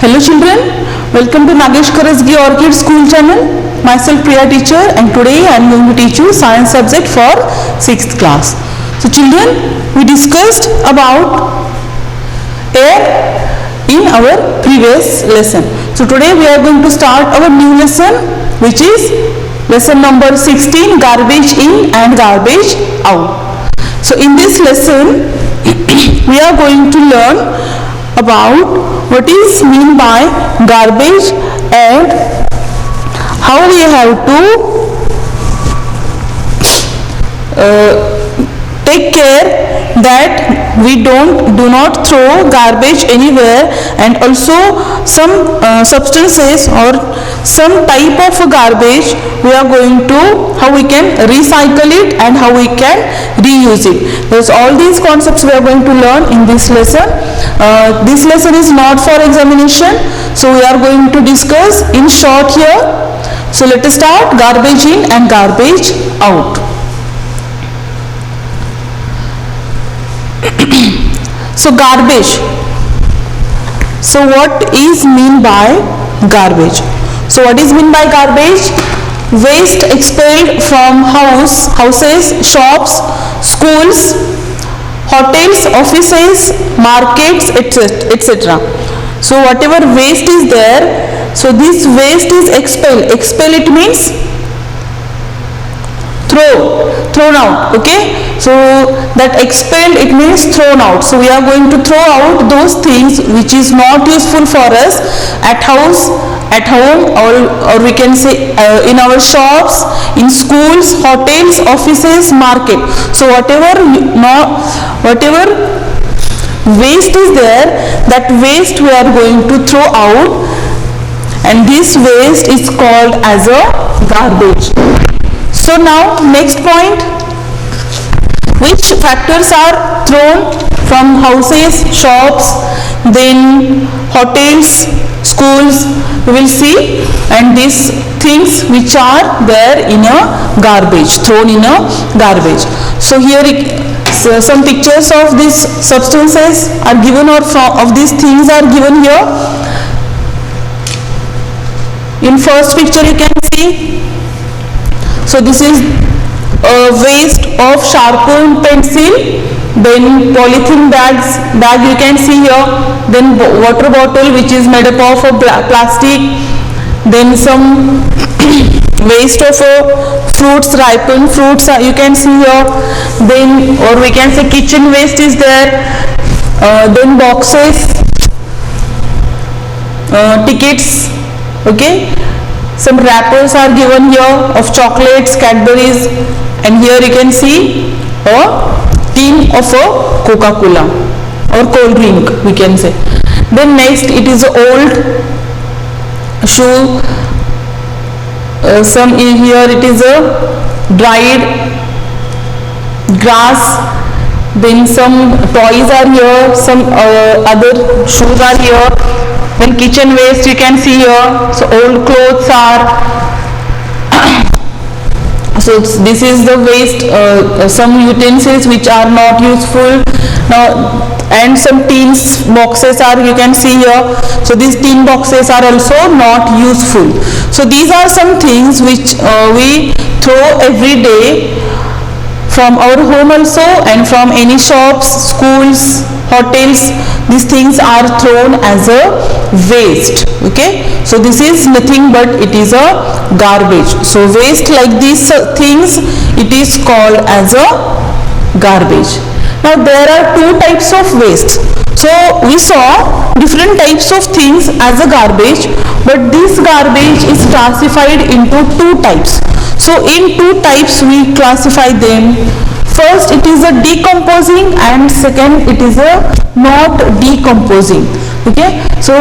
Hello children, welcome to Nagesh Karasgi Orchid School channel. Myself Priya teacher, and today I am going to teach you science subject for 6th class. So children, we discussed about air in our previous lesson. So today we are going to start our new lesson, which is lesson number 16, garbage in and garbage out. So in this lesson we are going to learn about what is mean by garbage and how we have to take care that we do not throw garbage anywhere, and also some substances or some type of garbage we are going to how we can recycle it and how we can reuse it. There's all these concepts we are going to learn in this lesson. This lesson is not for examination, so we are going to discuss in short here. So let us start garbage in and garbage out. So garbage. So what is mean by garbage? So what is mean by garbage? Waste expelled from houses, shops, schools, hotels, offices, markets, etc. So whatever waste is there, so this waste is expelled. Expel it means thrown out. Okay, so that expelled it means thrown out. So we are going to throw out those things which is not useful for us at house, at home, or we can say in our shops, in schools, hotels, offices, market. So whatever waste is there, that waste we are going to throw out, and this waste is called as a garbage. So now next point, which factors are thrown from houses, shops, then hotels, schools, we will see, and these things which are there in a garbage, thrown in a garbage. So here some pictures of these substances are given, or of these things are given here. In first picture you can see, so this is waste of sharpened pencil, then polythene bag you can see here, then water bottle which is made up of plastic, then some waste of fruits, ripened fruits you can see here, then or we can say kitchen waste is there, then boxes, tickets, okay. Some wrappers are given here of chocolates, Cadbury's, and here you can see a tin of a Coca-Cola or cold drink we can say. Then next it is an old shoe, some in here it is a dried grass, then some toys are here, some other shoes are here. Then kitchen waste you can see here, so old clothes are so this is the waste, some utensils which are not useful now, and some tins boxes are you can see here, so these tin boxes are also not useful. So these are some things which we throw every day from our home also, and from any shops, schools, hotels. These things are thrown as a waste. Okay, so this is nothing but it is a garbage. So waste like these things, it is called as a garbage. Now there are two types of waste. So we saw different types of things as a garbage, but this garbage is classified into two types. So in two types we classify them. First it is a decomposing, and second it is a not decomposing. Okay, so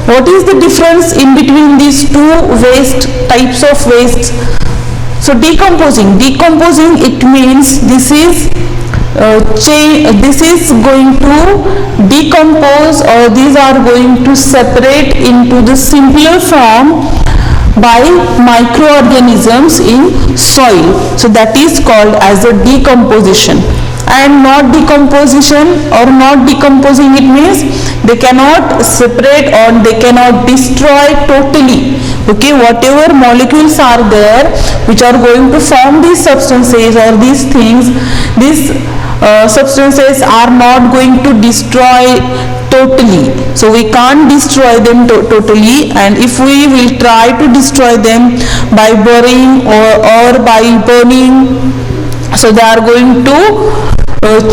what is the difference in between these two waste types of waste? So decomposing it means this is going to decompose, or these are going to separate into the simpler form by microorganisms in soil. So that is called as a decomposition. and not decomposition or not decomposing, it means they cannot separate or they cannot destroy totally. Okay, whatever molecules are there which are going to form these substances or these things, these substances are not going to destroy totally. So we can't destroy them totally, and if we will try to destroy them by burying or by burning, so they are going to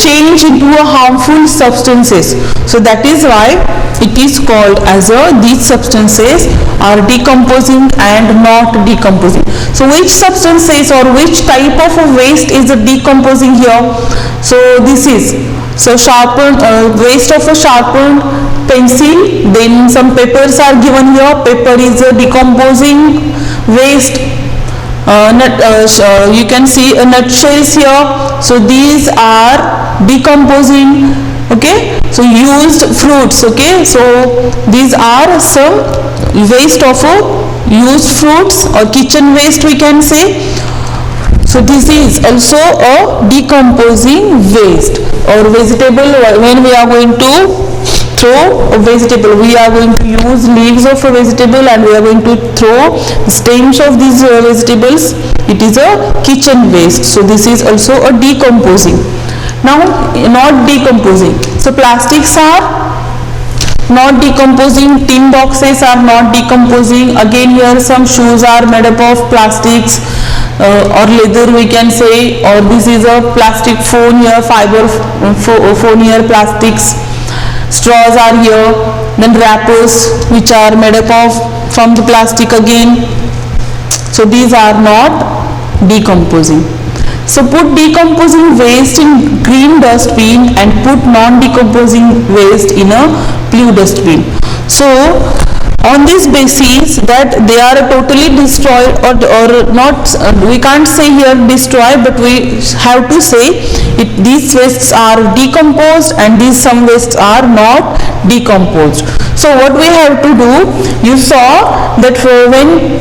change into a harmful substances. So that is why it is called as these substances are decomposing and not decomposing. So which substances or which type of a waste is decomposing here? So this is sharpened waste of a sharpened pencil. Then some papers are given here. Paper is a decomposing waste. You can see nutshells here. So these are decomposing. Okay, so used fruits. Okay, so these are some waste of used fruits or kitchen waste, we can say. So this is also a decomposing waste. Or vegetable, when we are going to throw a vegetable, we are going to use leaves of a vegetable and we are going to throw stems of these vegetables. It is a kitchen waste. So this is also a decomposing. Now not decomposing. So plastics are not decomposing, tin boxes are not decomposing. Again here some shoes are made up of plastics or leather, we can say, or this is a plastic phone here, fiber phone here, plastics. Straws are here, then wrappers which are made up of from the plastic again. So these are not decomposing. So put decomposing waste in green dustbin and put non-decomposing waste in a blue dustbin. So on this basis that they are totally destroyed or not, we can't say here destroy, but we have to say these wastes are decomposed and these some wastes are not decomposed. So what we have to do, you saw that when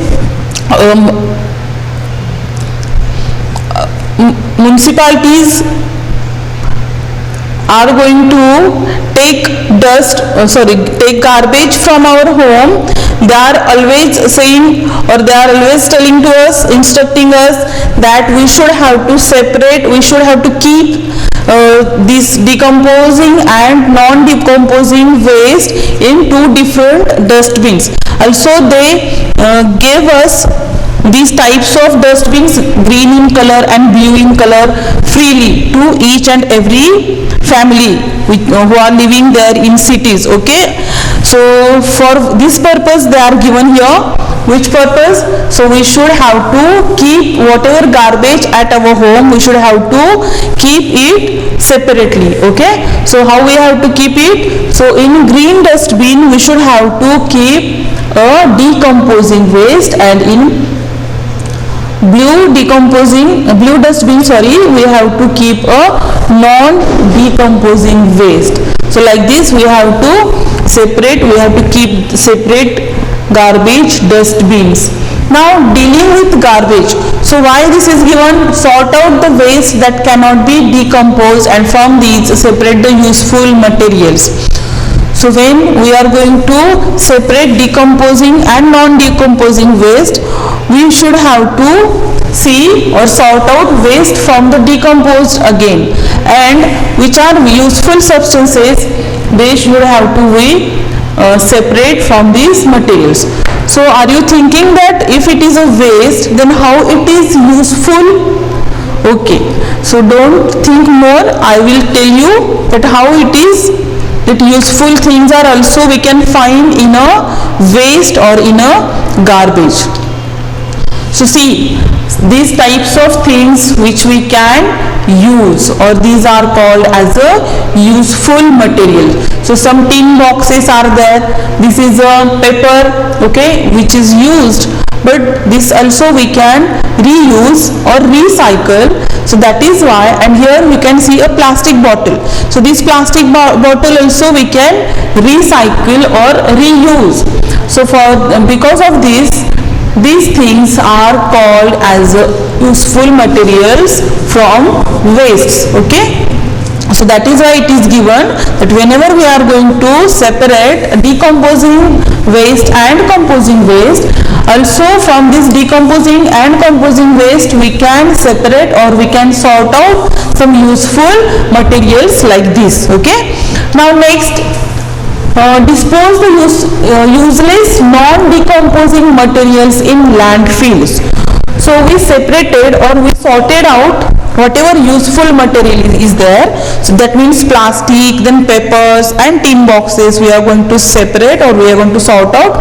municipalities are going to take take garbage from our home, they are always saying or they are always telling to us, instructing us that we should have to separate, we should have to keep this decomposing and non-decomposing waste in two different dustbins. Also they gave us these types of dustbins, green in color and blue in color, freely to each and every family who are living there in cities. Okay, so for this purpose they are given here. Which purpose? So we should have to keep whatever garbage at our home, we should have to keep it separately. Okay, so how we have to keep it? So in green dustbin we should have to keep a decomposing waste, and in blue dustbin, we have to keep a non-decomposing waste. So like this we have to separate, we have to keep separate garbage dustbins. Now dealing with garbage, so why this is given? Sort out the waste that cannot be decomposed and from these separate the useful materials. So when we are going to separate decomposing and non-decomposing waste, we should have to see or sort out waste from the decomposed again, and which are useful substances, they should have to be separate from these materials. So are you thinking that if it is a waste, then how it is useful? Okay, so don't think more, I will tell you that how it is, that useful things are also we can find in a waste or in a garbage. So see, these types of things which we can use, or these are called as a useful material. So some tin boxes are there, this is a paper, okay, which is used, but this also we can reuse or recycle. So that is why, and here you can see a plastic bottle. So this plastic bottle also we can recycle or reuse. So because of this, these things are called as useful materials from wastes. Okay. So that is why it is given that whenever we are going to separate decomposing waste and composing waste, also from this decomposing and composing waste we can separate or we can sort out some useful materials like this. Okay. Now next, dispose the useless non-decomposing materials in landfills. So we separated or we sorted out whatever useful material is there. So that means plastic, then papers and tin boxes we are going to separate or we are going to sort out.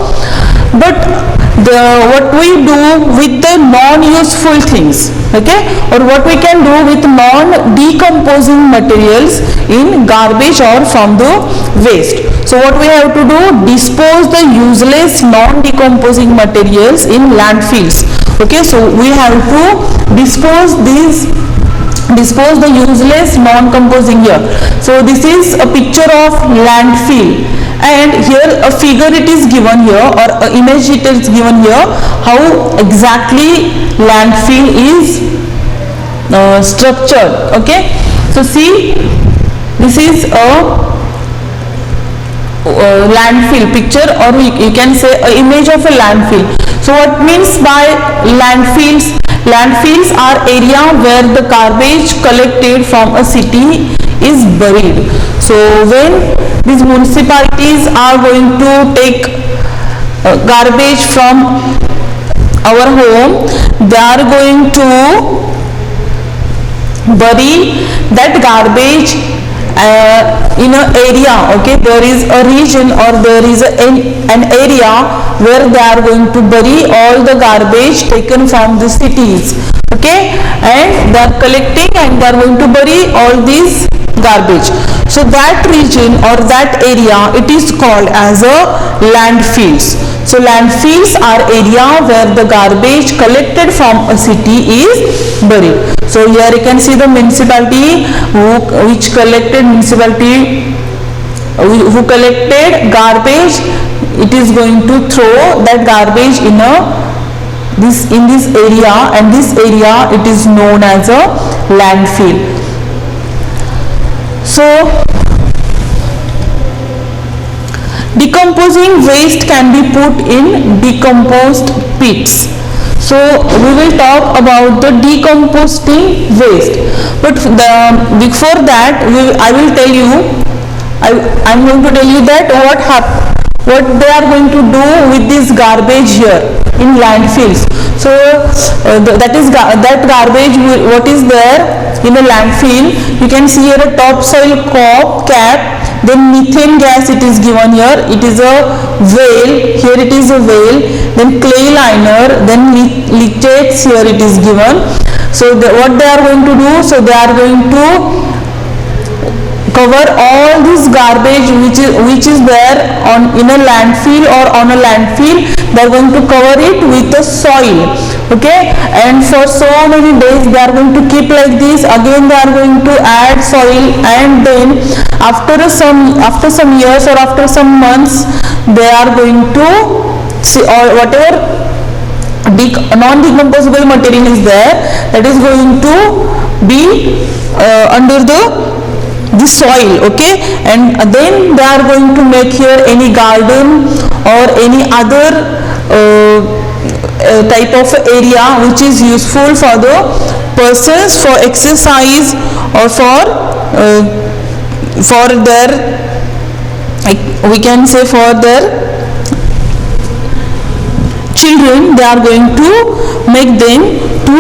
But what we do with the non-useful things, okay, or what we can do with non-decomposing materials in garbage or from the waste. So what we have to do, dispose the useless non-decomposing materials in landfills. Okay, so we have to dispose the useless non-composing here. So this is a picture of landfill, and here a figure it is given here, or an image it is given here, how exactly landfill is structured. Okay, so see, this is a landfill picture, or you can say an image of a landfill. So what means by landfills? Landfills are area where the garbage collected from a city is buried. So when these municipalities are going to take garbage from our home, they are going to bury that garbage in an area. Okay, there is a region or there is an area where they are going to bury all the garbage taken from the cities. Okay, and they are collecting and they are going to bury all these garbage. So that region or that area, it is called as a landfills. So landfills are area where the garbage collected from a city is buried. So here you can see the municipality who collected garbage. It is going to throw that garbage in this area, and this area it is known as a landfill. So decomposing waste can be put in decomposed pits. So we will talk about the decomposing waste, but before that I am going to tell you that what they are going to do with this garbage here in landfills. So that garbage, what is there in a landfill, you can see here a topsoil cap, then methane gas it is given here, it is a whale, here it is a whale, then clay liner, then leachates here it is given. So what they are going to do, so they are going to cover all this garbage which is there in a landfill or on a landfill. They are going to cover it with the soil. Okay, and for so many days they are going to keep like this. Again they are going to add soil, and then after some years or after some months they are going to see, or whatever non-decomposable material is there, that is going to be under the soil. Okay, and then they are going to make here any garden or any other type of area which is useful for the persons for exercise or for their, we can say for their children. They are going to make them to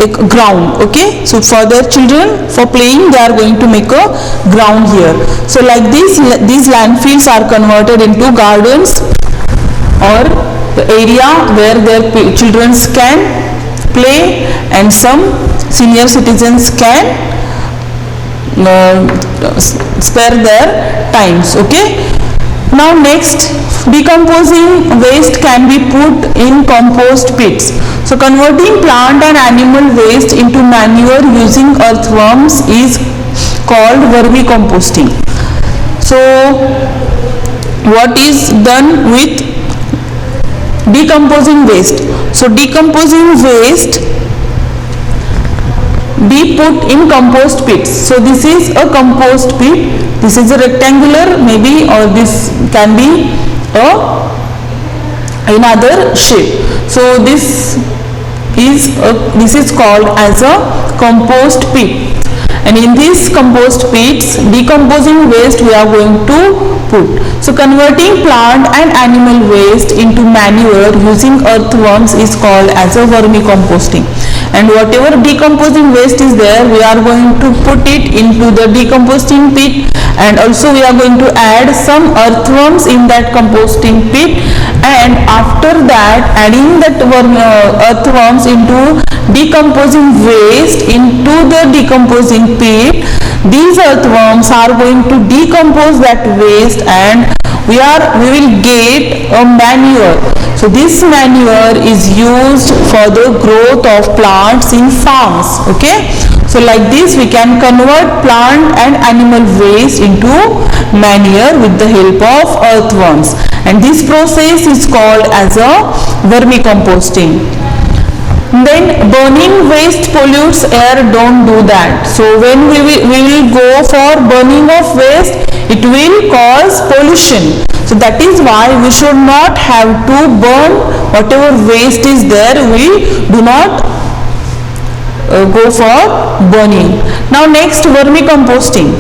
a ground. Okay, so for their children for playing they are going to make a ground here. So like this, these landfills are converted into gardens or the area where their children can play and some senior citizens can spare their times. Okay, now next, decomposing waste can be put in compost pits. So converting plant and animal waste into manure using earthworms is called vermicomposting. So what is done with decomposing waste? So decomposing waste be put in compost pits. So this is a compost pit. This is a rectangular maybe, or this can be another shape. So this is called as a compost pit. And in these compost pits, decomposing waste we are going to put. So converting plant and animal waste into manure using earthworms is called as a vermicomposting. And whatever decomposing waste is there, we are going to put it into the decomposting pit, and also we are going to add some earthworms in that composting pit, and after that adding that earthworms into decomposing waste into the decomposing pit, these earthworms are going to decompose that waste and we will get a manure. So this manure is used for the growth of plants in farms. Okay, so like this we can convert plant and animal waste into manure with the help of earthworms, and this process is called as a vermicomposting. Then burning waste pollutes air, don't do that. So when we will go for burning of waste, it will cause pollution. So that is why we should not have to burn whatever waste is there. We do not go for burning. Now next, vermicomposting.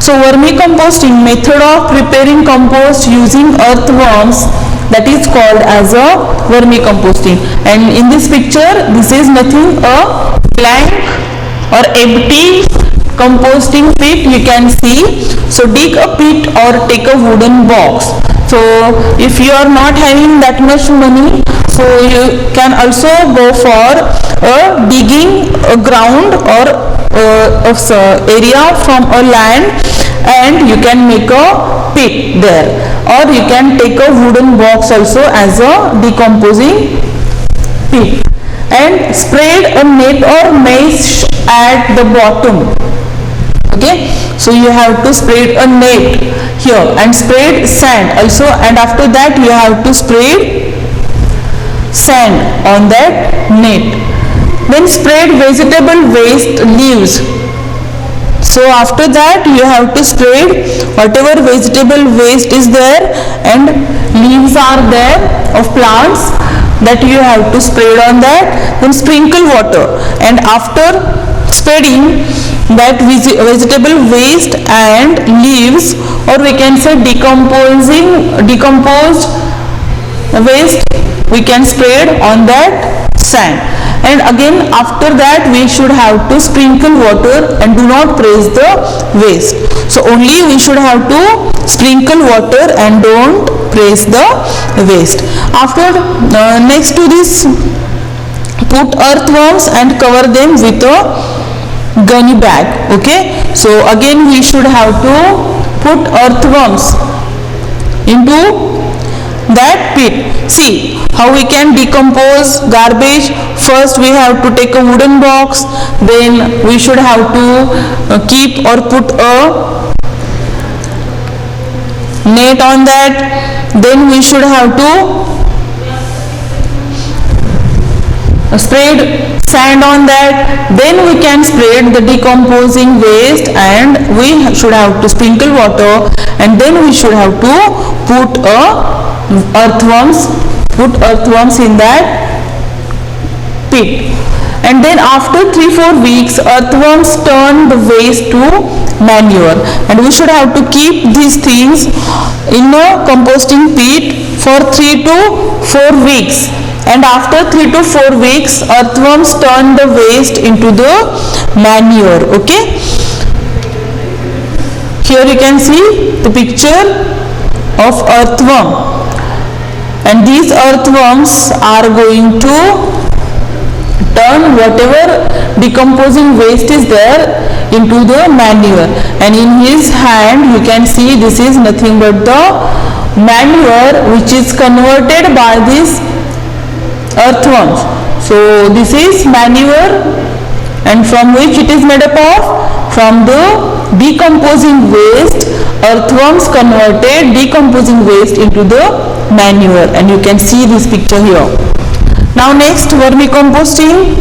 So vermicomposting, method of preparing compost using earthworms, that is called as a vermicomposting. And in this picture, this is nothing a blank or empty composting pit you can see. So dig a pit or take a wooden box. So if you are not having that much money, so you can also go for digging a ground or area from a land, and you can make a pit there, or you can take a wooden box also as a decomposing pit, and spread a net or mesh at the bottom. Okay, so you have to spread a net here and spread sand also, and after that you have to spread sand on that net. Then spread vegetable waste leaves. So after that you have to spread whatever vegetable waste is there and leaves are there of plants, that you have to spread on that. Then sprinkle water, and after spreading that vegetable waste and leaves, or we can say decomposed waste, we can spread on that sand. And again after that we should have to sprinkle water and do not press the waste. So only we should have to sprinkle water and don't press the waste. After next to this, put earthworms and cover them with a gunny bag. Okay, so again we should have to put earthworms into that pit. See how we can decompose garbage. First we have to take a wooden box, then we should have to keep or put a net on that, then we should have to spread sand on that, then we can spread the decomposing waste, and we should have to sprinkle water, and then we should have to put earthworms in that pit. And then after 3-4 weeks, earthworms turn the waste to manure, and we should have to keep these things in a composting pit for 3 to 4 weeks. And after 3 to 4 weeks, earthworms turn the waste into the manure. Okay, here you can see the picture of earthworm, and these earthworms are going to turn whatever decomposing waste is there into the manure. And in his hand you can see this is nothing but the manure which is converted by this earthworms. So this is manure, and from which it is made up of? From the decomposing waste. Earthworms converted decomposing waste into the manure, and you can see this picture here. Now next, vermicomposting.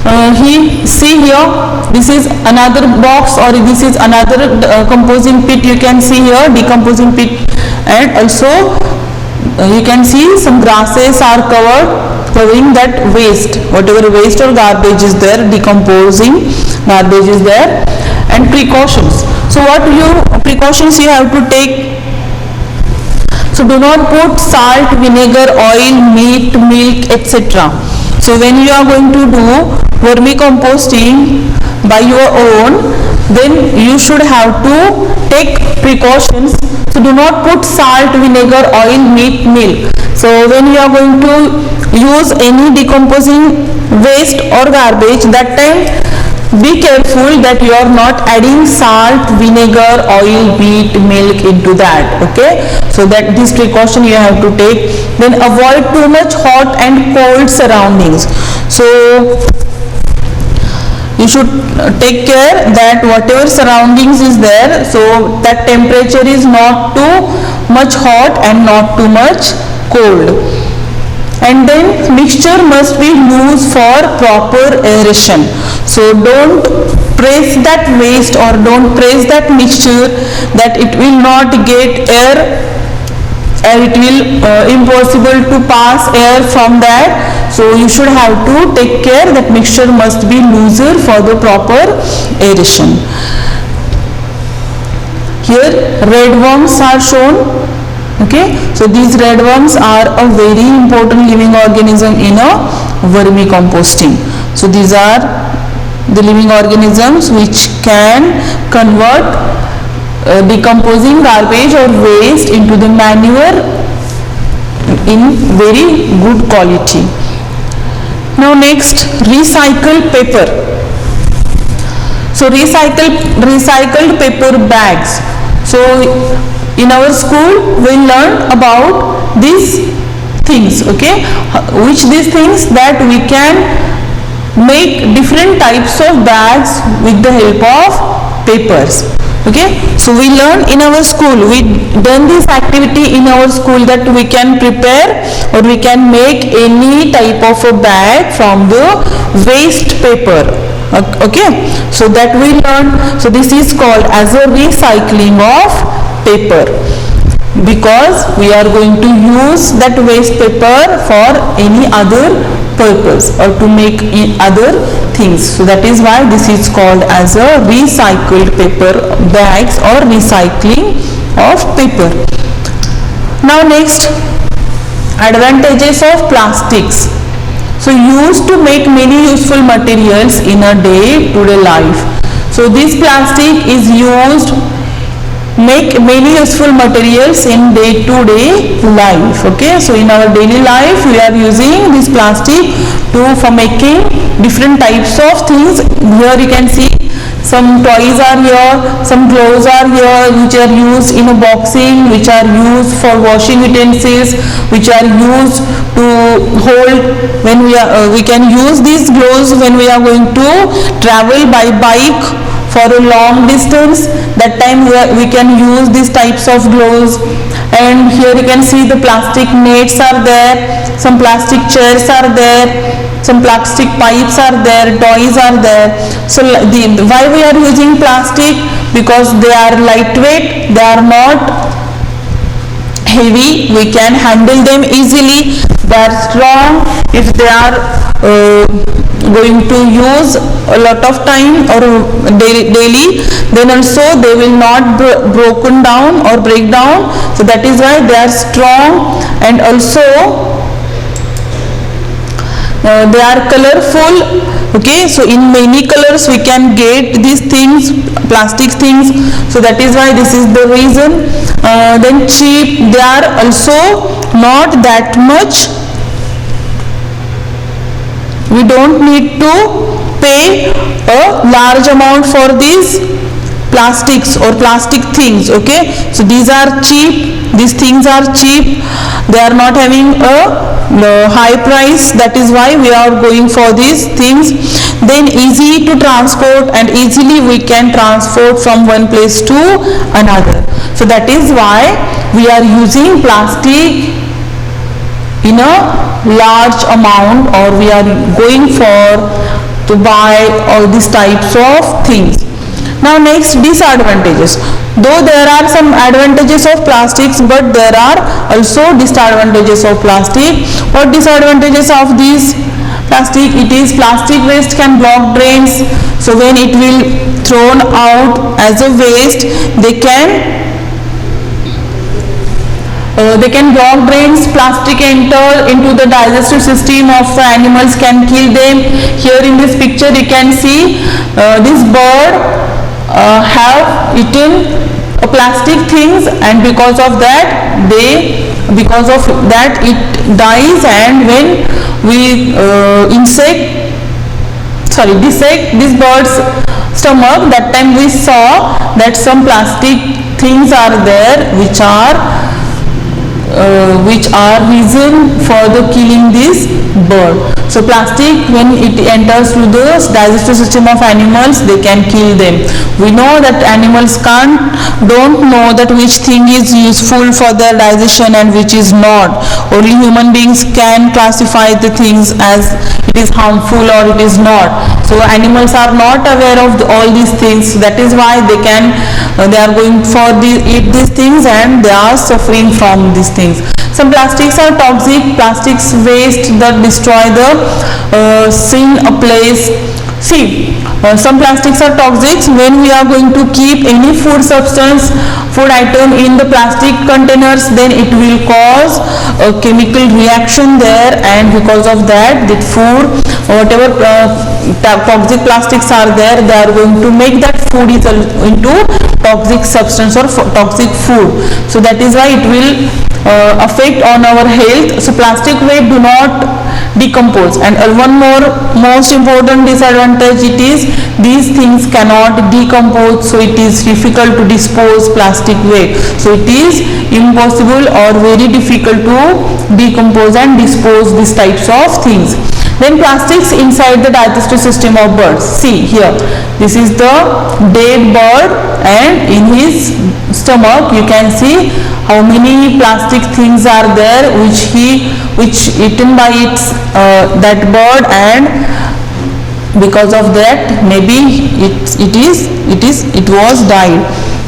See here, this is another box, or this is another composing pit. You can see here decomposing pit, and also you can see some grasses are covering that waste, whatever waste or garbage is there, decomposing garbage is there. And precautions. So what precautions you have to take? So do not put salt, vinegar, oil, meat, milk, etc. So when you are going to do vermicomposting by your own, then you should have to take precautions. So do not put salt, vinegar, oil, meat, milk. So when you are going to use any decomposing waste or garbage, that time be careful that you are not adding salt, vinegar, oil, meat, milk into that. Okay, so that this precaution you have to take. Then avoid too much hot and cold surroundings. So you should take care that whatever surroundings is there, so that temperature is not too much hot and not too much cold. And then mixture must be loose for proper aeration. So don't press that waste or don't press that mixture, that it will not get air, and it will impossible to pass air from that. So you should have to take care that mixture must be looser for the proper aeration. Here red worms are shown. Okay, so these red worms are a very important living organism in a vermicomposting. So these are the living organisms which can convert decomposing garbage or waste into the manure in very good quality. Now next, recycled paper. So recycled paper bags. So in our school we learn about these things. Okay, which these things, that we can make different types of bags with the help of papers. Okay, so we learn in our school, we done this activity in our school, that we can prepare or we can make any type of a bag from the waste paper. Okay, so that we learn. So this is called as a recycling of paper, because we are going to use that waste paper for any other purpose or to make other things. So that is why this is called as a recycled paper bags or recycling of paper. Now next, advantages of plastics. So used to make many useful materials in a day-to-day life. So this plastic is used make many useful materials in day-to-day life. Okay, so in our daily life we are using this plastic for making different types of things. Here you can see some toys are here, some gloves are here which are used in a boxing, which are used for washing utensils, which are used to hold when we can use these gloves when we are going to travel by bike for a long distance. That time we can use these types of gloves. And here you can see the plastic nets are there, some plastic chairs are there, some plastic pipes are there, toys are there. So why we are using plastic? Because they are lightweight, they are not heavy, we can handle them easily, they are strong. If they are going to use a lot of time or daily, then also they will not broken down or break down. So that is why they are strong, and also they are colorful. Okay, so in many colors we can get these things, plastic things. So that is why this is the reason. Then cheap, they are also not that much. We don't need to pay a large amount for these plastics or plastic things. Okay, so these are cheap, these things are cheap, they are not having a high price. That is why we are going for these things. Then easy to transport, and easily we can transport from one place to another. So that is why we are using plastic in a large amount, or we are going for to buy all these types of things. Now next, disadvantages. Though there are some advantages of plastics, but there are also disadvantages of plastic. What disadvantages of these plastic? It is plastic waste can block drains. So when it will thrown out as a waste, they can block drains. Plastic enter into the digestive system of the animals, can kill them. Here in this picture you can see this bird have eaten plastic things, and because of that it dies. And when we dissect this bird's stomach, that time we saw that some plastic things are there which are reason for the killing this bird. So plastic, when it enters through the digestive system of animals, they can kill them. We know that animals don't know that which thing is useful for their digestion and which is not. Only human beings can classify the things as it is harmful or it is not. So animals are not aware of all these things. That is why they are going for eat these things, and they are suffering from these things. Some plastics are toxic. Plastics waste that destroy the sin a place. See, some plastics are toxic. When we are going to keep any food item in the plastic containers, then it will cause a chemical reaction there, and because of that, the food, whatever toxic plastics are there, they are going to make that food into toxic substance or toxic food. So that is why it will affect on our health. So plastic waste do not decompose. And one more most important disadvantage, it is these things cannot decompose, so it is difficult to dispose plastic waste. So it is impossible or very difficult to decompose and dispose these types of things. Then plastics inside the digestive system of birds. See here, this is the dead bird, and in his stomach you can see how many plastic things are there which eaten by that bird, and because of that maybe it was died.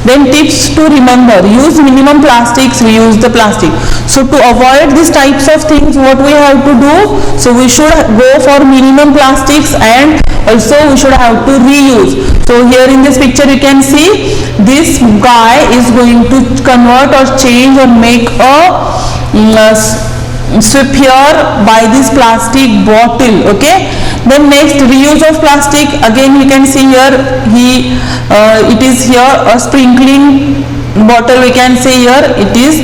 Then tips to remember: use minimum plastics, reuse the plastic. So to avoid these types of things, what we have to do? So we should go for minimum plastics, and also we should have to reuse. So here in this picture you can see this guy is going to convert or change or make a sweep here by this plastic bottle. Okay. Then next, reuse of plastic. Again you can see here it is here a sprinkling bottle. We can see here it is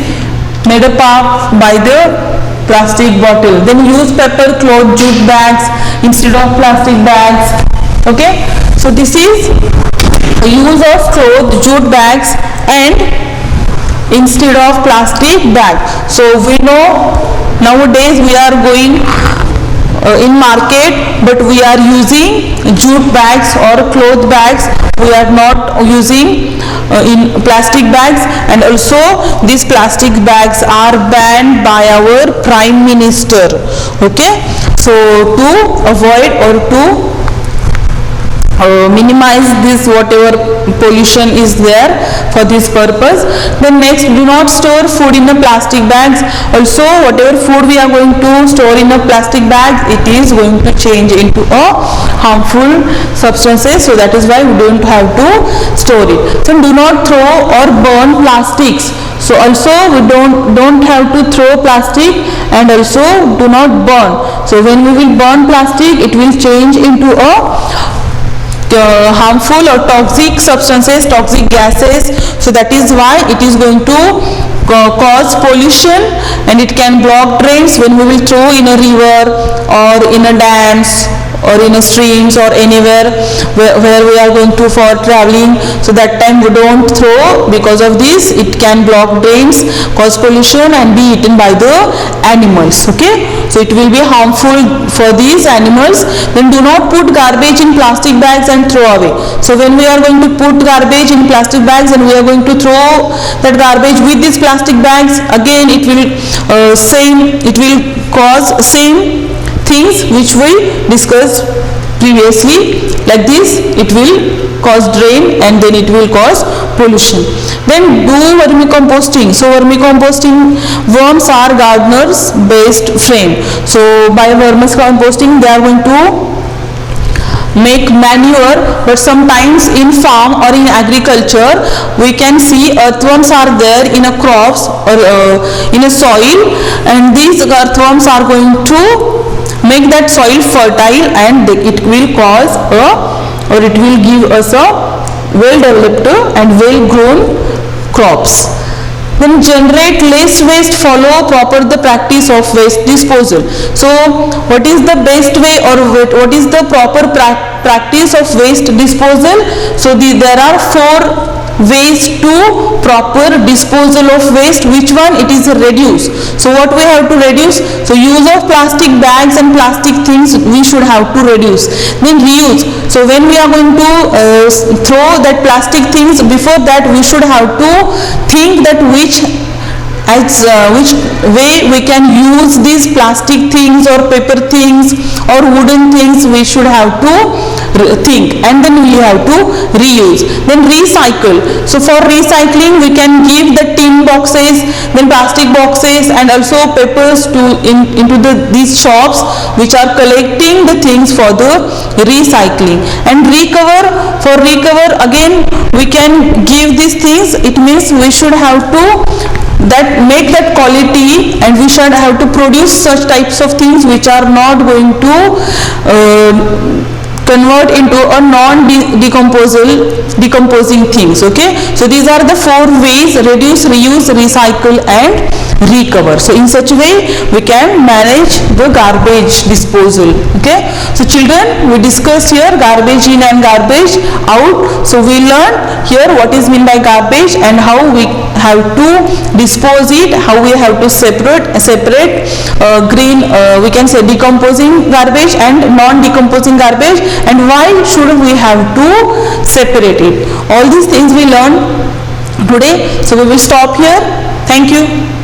made up by the plastic bottle. Then use paper, cloth, jute bags instead of plastic bags. Okay, so this is the use of cloth, jute bags and instead of plastic bag. So we know nowadays we are going in market, but we are using jute bags or cloth bags. We are not using in plastic bags, and also these plastic bags are banned by our Prime Minister. Okay, so to avoid or to minimize this whatever pollution is there for this purpose. Then next, do not store food in the plastic bags. Also whatever food we are going to store in a plastic bag, it is going to change into a harmful substances, so that is why we don't have to store it. So do not throw or burn plastics. So also we don't have to throw plastic, and also do not burn. So when we will burn plastic, it will change into a harmful or toxic substances, toxic gases. So that is why it is going to cause pollution, and it can block drains when we will throw in a river or in a dams or in a streams or anywhere where we are going to for traveling. So that time we don't throw. Because of this, it can block drains, cause pollution and be eaten by the animals. Okay, so it will be harmful for these animals. Then do not put garbage in plastic bags and throw away. So when we are going to put garbage in plastic bags and we are going to throw that garbage with these plastic bags, again it will cause same things which we discussed previously. Like this, it will cause drain and then it will cause pollution. Then do vermicomposting. So vermicomposting, worms are gardener's best friend. So by vermicomposting they are going to make manure, but sometimes in farm or in agriculture we can see earthworms are there in a crops or in a soil, and these earthworms are going to make that soil fertile, and it will cause or it will give us a well developed and well grown crops. Then generate less waste, follow proper the practice of waste disposal. So what is the best way, or what is the proper practice of waste disposal? So there are 4 ways to proper disposal of waste. Which one? It is reduce. So what we have to reduce? So use of plastic bags and plastic things we should have to reduce. Then reuse. So when we are going to throw that plastic things, before that we should have to think that which way we can use these plastic things or paper things or wooden things, we should have to think, and then we have to reuse. Then recycle. So for recycling we can give the tin boxes, then plastic boxes and also papers into these shops which are collecting the things for the recycling. And recover. For recover again we can give these things. It means we should have to make that quality, and we should have to produce such types of things which are not going to convert into a decomposing things. Okay, so these are the 4 ways: reduce, reuse, recycle and recover. So in such way we can manage the garbage disposal. Okay, so children, we discussed here garbage in and garbage out. So we learned here what is meant by garbage and how we have to dispose it, how we have to separate green, we can say decomposing garbage and non-decomposing garbage, and why should we have to separate it. All these things we learned today. So we will stop here. Thank you.